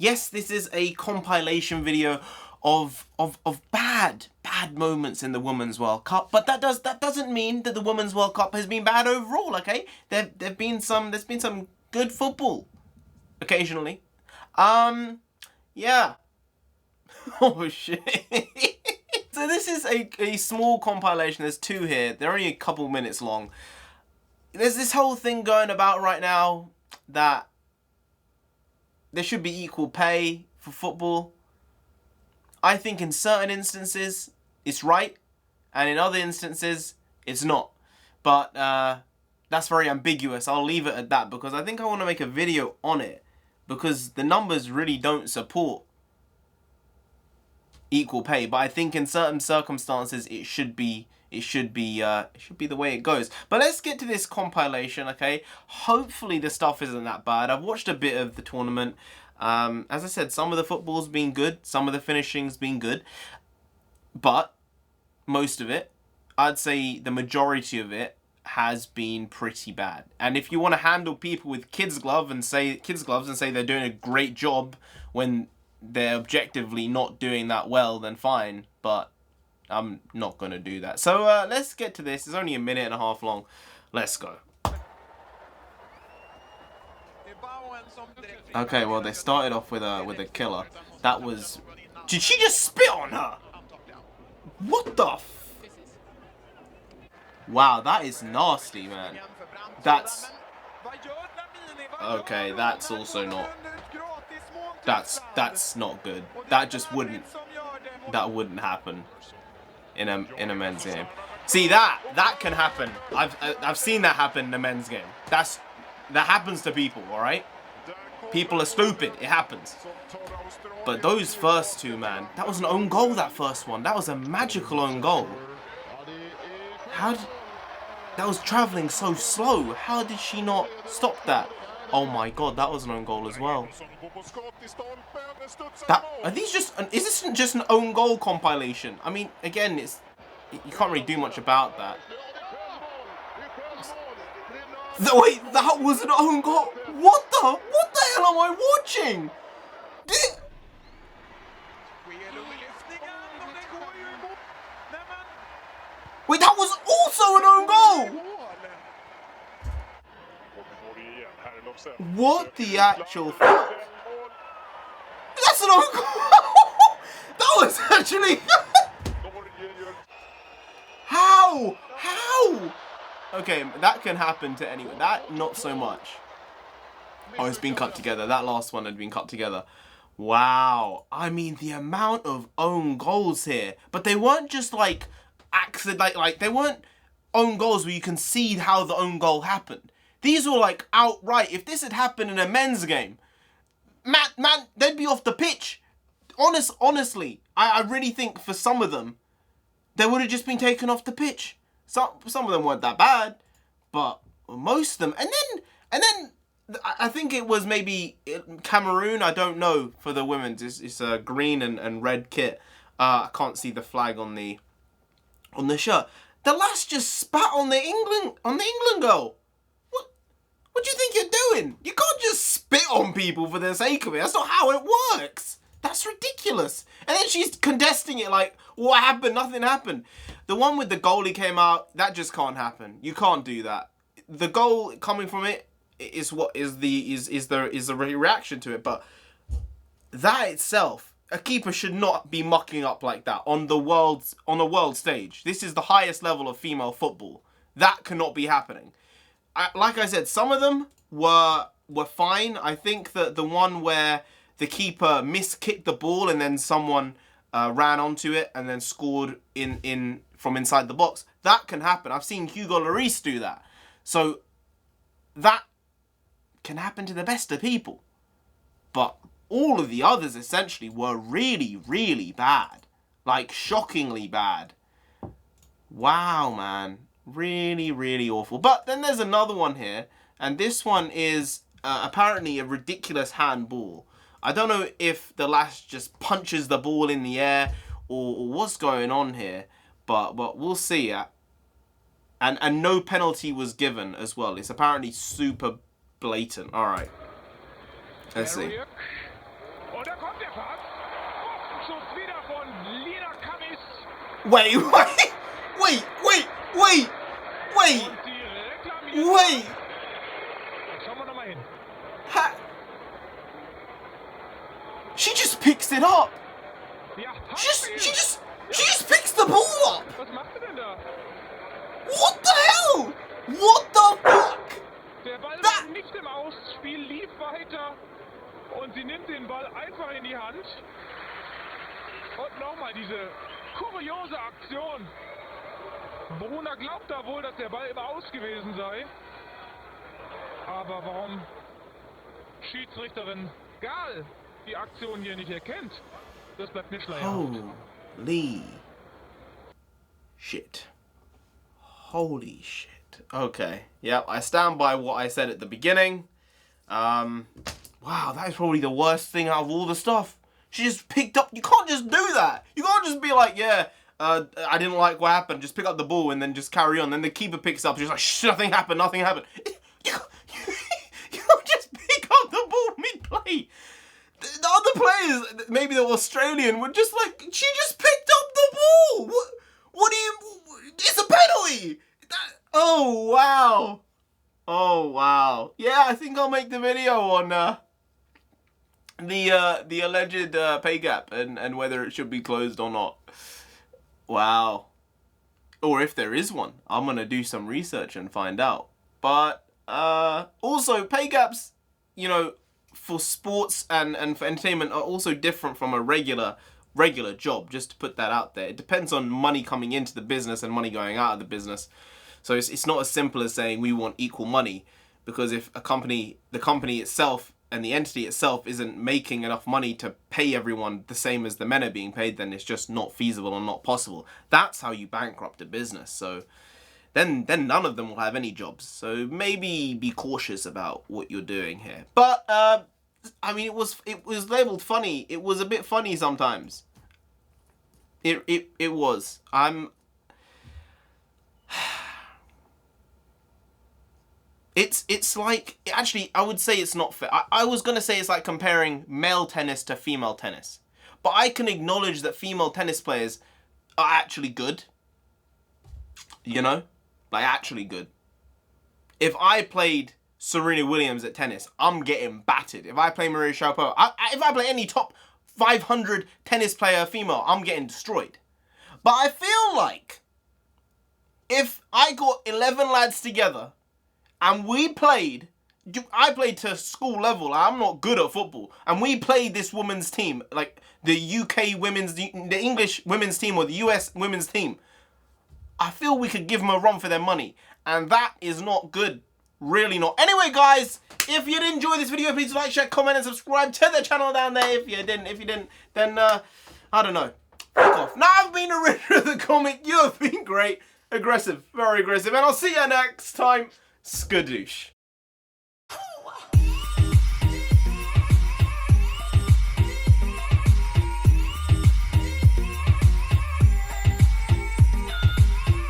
Yes, this is a compilation video of bad moments in the Women's World Cup, but that doesn't mean that the Women's World Cup has been bad overall. Okay, there's been some good football occasionally. Yeah. Oh shit. So this is a small compilation. There's two here. They're only a couple minutes long. There's this whole thing going about right now that there should be equal pay for football. I think in certain instances it's right, and in other instances it's not. But that's very ambiguous. I'll leave it at that because I think I want to make a video on it because the numbers really don't support equal pay. But I think in certain circumstances it should be the way it goes. But let's get to this compilation, okay? Hopefully the stuff isn't that bad. I've watched a bit of the tournament. As I said, some of the football's been good, some of the finishing's been good, but most of it, I'd say the majority of it, has been pretty bad. And if you want to handle people with kids gloves and say they're doing a great job when they're objectively not doing that well, then fine. But I'm not gonna do that. So let's get to this. It's only a minute and a half long. Let's go. Okay, well they started off with a killer. That was. Did she just spit on her? What the? Wow, that is nasty, man. That's. Okay, that's also not. That's not good. That just wouldn't. That wouldn't happen in a men's game. See that can happen. I've seen that happen in a men's game. That happens to people, all right? People are stupid. It happens. But those first two, man, that was an own goal. That first one, that was a magical own goal. That was traveling so slow. How did she not stop that? Oh my god, that was an own goal as well. Is this just an own goal compilation? I mean, again, you can't really do much about that. Wait, that was an own goal? What the hell am I watching? Wait, that was also an own goal? What the actual fuck? That's an own goal! That was actually... How? Okay, that can happen to anyone. That, not so much. Oh, it's been cut together. That last one had been cut together. Wow. I mean, the amount of own goals here. But they weren't just like accident, like they weren't own goals where you can see how the own goal happened. These were like outright. If this had happened in a men's game, man, they'd be off the pitch. Honestly, I really think for some of them, they would have just been taken off the pitch. Some of them weren't that bad, but most of them, and then I think it was maybe Cameroon. I don't know for the women's. It's a green and red kit. I can't see the flag on the shirt. The lass just spat on the England goal. What do you think you're doing? You can't just spit on people for the sake of it. That's not how it works. That's ridiculous. And then she's contesting it like, what happened? Nothing happened. The one with the goalie came out, that just can't happen. You can't do that. The goal coming from it is what is the reaction to it. But that itself, a keeper should not be mucking up like that on a world stage. This is the highest level of female football. That cannot be happening. Like I said, some of them were fine. I think that the one where the keeper miskicked the ball and then someone ran onto it and then scored in from inside the box, that can happen. I've seen Hugo Lloris do that. So that can happen to the best of people. But all of the others essentially were really, really bad. Like shockingly bad. Wow, man. Really, really awful. But then there's another one here. And this one is apparently a ridiculous handball. I don't know if the lass just punches the ball in the air or what's going on here. But we'll see. And no penalty was given as well. It's apparently super blatant. All right. Let's see. Wait, wait, wait, wait, wait, wait, wait. She just picks it up. She just picks the ball up. What the hell? What the fuck? Der Ball war nicht im Ausspiel, lief weiter und sie nimmt den Ball einfach in die Hand. Und nochmal diese kuriose Aktion. Bruna glaubt da wohl, dass der Ball im Aus gewesen sei. Aber warum Schiedsrichterin Gal die Aktion hier nicht erkennt, das bleibt mir schleierhaft. Holy shit. Holy shit. Okay. Yep, I stand by what I said at the beginning. Wow, that is probably the worst thing out of all the stuff. She just picked up. You can't just do that. You can't just be like, yeah, I didn't like what happened. Just pick up the ball and then just carry on. Then the keeper picks up. She's like, shh, nothing happened. Nothing happened. You can't just pick up the ball mid-play. The other players, maybe the Australian, were just like, she just picked up the ball. What do you? It's a penalty. Oh wow. Oh wow. Yeah, I think I'll make the video on the alleged pay gap and whether it should be closed or not. Wow. Or if there is one, I'm gonna do some research and find out. But also pay gaps, you know, for sports and for entertainment are also different from a regular job, just to put that out there. It depends on money coming into the business and money going out of the business. So it's not as simple as saying we want equal money, because if the company itself and the entity itself isn't making enough money to pay everyone the same as the men are being paid, then it's just not feasible and not possible. That's how you bankrupt a business. So then none of them will have any jobs. So maybe be cautious about what you're doing here. But I mean, it was labeled funny. It was a bit funny sometimes. It was. It's like, actually, I would say it's not fair. I was going to say it's like comparing male tennis to female tennis. But I can acknowledge that female tennis players are actually good. You know? Like, actually good. If I played Serena Williams at tennis, I'm getting battered. If I play Maria Sharapova, if I play any top 500 tennis player female, I'm getting destroyed. But I feel like if I got 11 lads together and I played to school level, I'm not good at football, and we played this women's team, like the UK women's, the English women's team or the US women's team, I feel we could give them a run for their money. And that is not good. Really not. Anyway, guys, if you did enjoy this video, please like, share, comment, and subscribe to the channel down there. If you didn't, then, I don't know. Fuck off. Now, I've been NarendraTheComic. You have been great. Aggressive. Very aggressive. And I'll see you next time. Skadoosh.